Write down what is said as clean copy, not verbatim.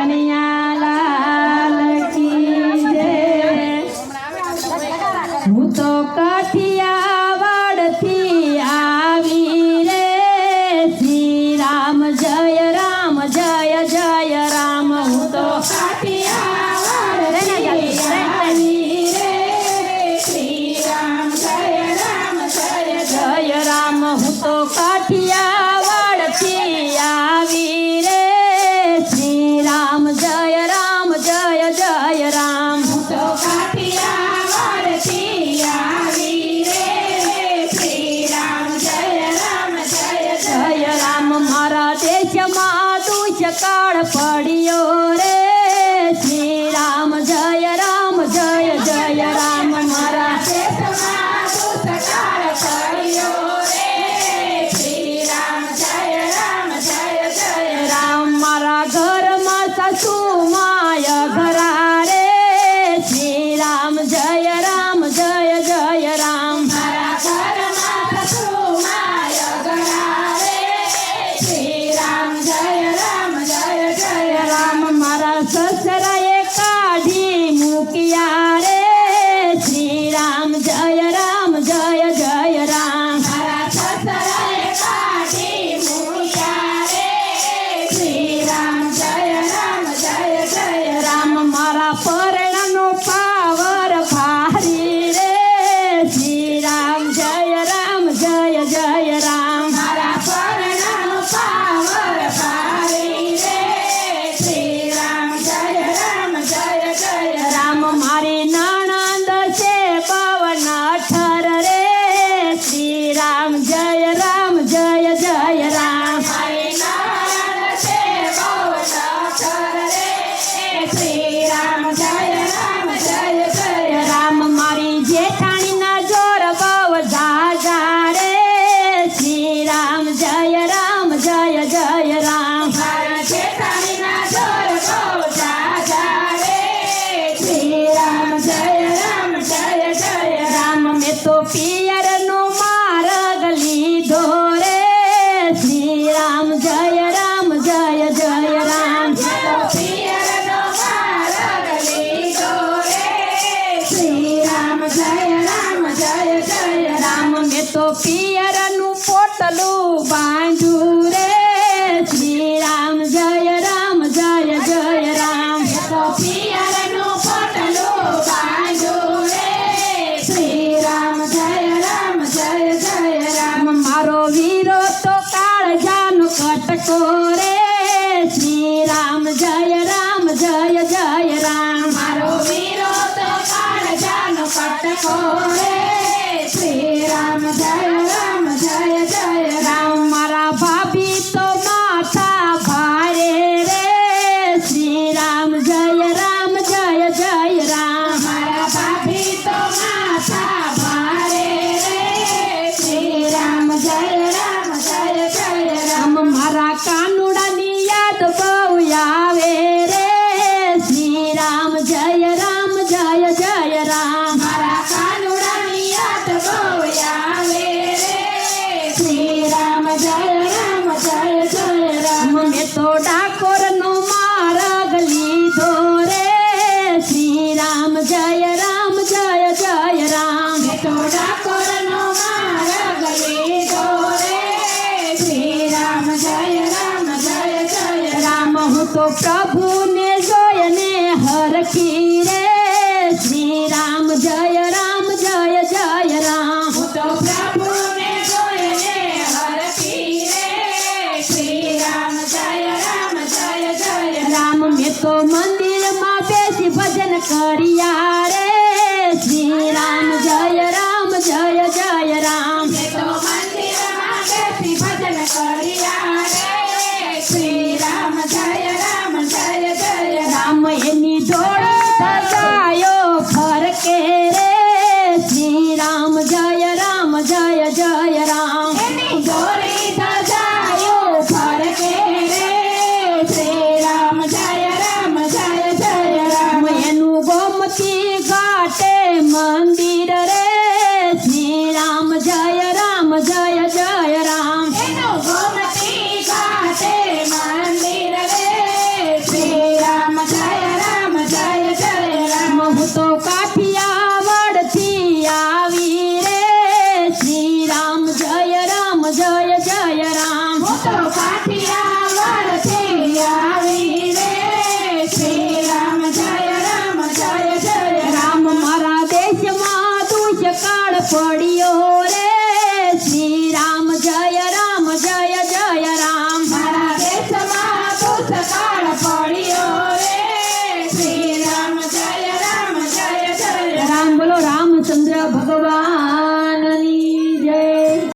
કનૈયા લાલ કી જય। હું તો કાઠિયાવાડથી આવી રે, શ્રી રામ જય રામ જય જય રામ। હું તો કાઠિયાવાડથી આવી રે, શ્રી રામ જય રામ જય જય રામ। હું તો કાઠિયાવાડથી આવી રે, શ્રી રામ જય રામ જય જય રામ। હું તો કાઠિયાવાડથી આવી રે, શ્રી રામ જય રામ જય જય રામ। મારા દેશમાં દુષ્કાળ પડ્યો રે, શ્રી રામ જય રામ જય જય રામ। મારા દેશમાં દુષ્કાળ પડ્યો રે, શ્રી રામ જય રામ જય જય રામ। મારા ઘરમાં સાસુ માય ઘરા રે, શ્રી રામ જય રામ જય જય રામ। મારા ઘરમાં સાસુ માય ઘરા રે, શ્રી રામ જય રામ જય જય રામ। મારા સસરાએ કાઢી મૂક્યા રે, શ્રી રામ જય રામ જય જય રામ। મારા સસરાએ કાઢી મૂક્યા રે, શ્રી રામ જય રામ જય જય રામ। મારા પરણાનો પાવર ભારી રે, શ્રી રામ જય રામ જય જય રામ। મારા પરણાનો પાવર ભારી રે, શ્રી રામ જય રામ જય જય રામ। મારી નણંદ છે પવન ઠર રે, શ્રી રામ જય રામ જય જય રામ। મારી નણંદ છે પવન ઠર રે, શ્રી રામ જય રામ જય જય રામ। મારી જેઠાણીના જોર બહુ ઝાઝા રે, શ્રી રામ જય રામ જય જય રામ। મારા જેઠાણીના જોર બહુ ઝાઝા રે, શ્રી રામ જય રામ જય જય રામ। મેં તો પિયરનો માર્ગ લીધો રે, શ્રી રામ જય રામ જય જય રામ। મેં તો પિયરનો માર્ગ લીધો રે, શ્રી રામ જય રામ જય જય રામ। મેં તો પિયરનું પોટલું બાંધ્યું રે, શ્રી રામ જય રામ જય જય રામ। મેં તો પિયરનું પોટલું બાંધ્યું રે, શ્રી રામ જય રામ જય જય રામ। મારો વીરો તો કાળજાનો કટકો રે, શ્રી રામ જય રામ જય જય રામ। મારો વીરો તો કાળજાનો કટકો રે, શ્રી રામ જય રામ જય જય રામ। મારા ભાભી તો માથા ભારે રે, શ્રી રામ જય રામ જય જય રામ। મારા ભાભી તો માથા ભારે રે, શ્રી રામ જય રામ જય જય રામ। મારા કાનુડાની યાદ બહુ આવે રે, શ્રી રામ જય રામ જય જય રામ। મારા કાનુડાની યાદ બહુ આવે રે, શ્રી રામ જય રામ જય જય રામ। મેં તો ડાકોરનો માર્ગ લીધો રે, શ્રી રામ જય રામ જય જય રામ। મેં તો ડાકોરનો માર્ગ લીધો રે, શ્રી રામ જય રામ જય જય રામ। હું તો પ્રભુને જોઈને હરખી રે, શ્રી રામ જય રામ જય જય રામ। હું તો પ્રભુને જોઈને હરખી રે, શ્રી રામ જય રામ જય જય રામ। મેં તો મંદિરમાં બેસી ભજન કર્યા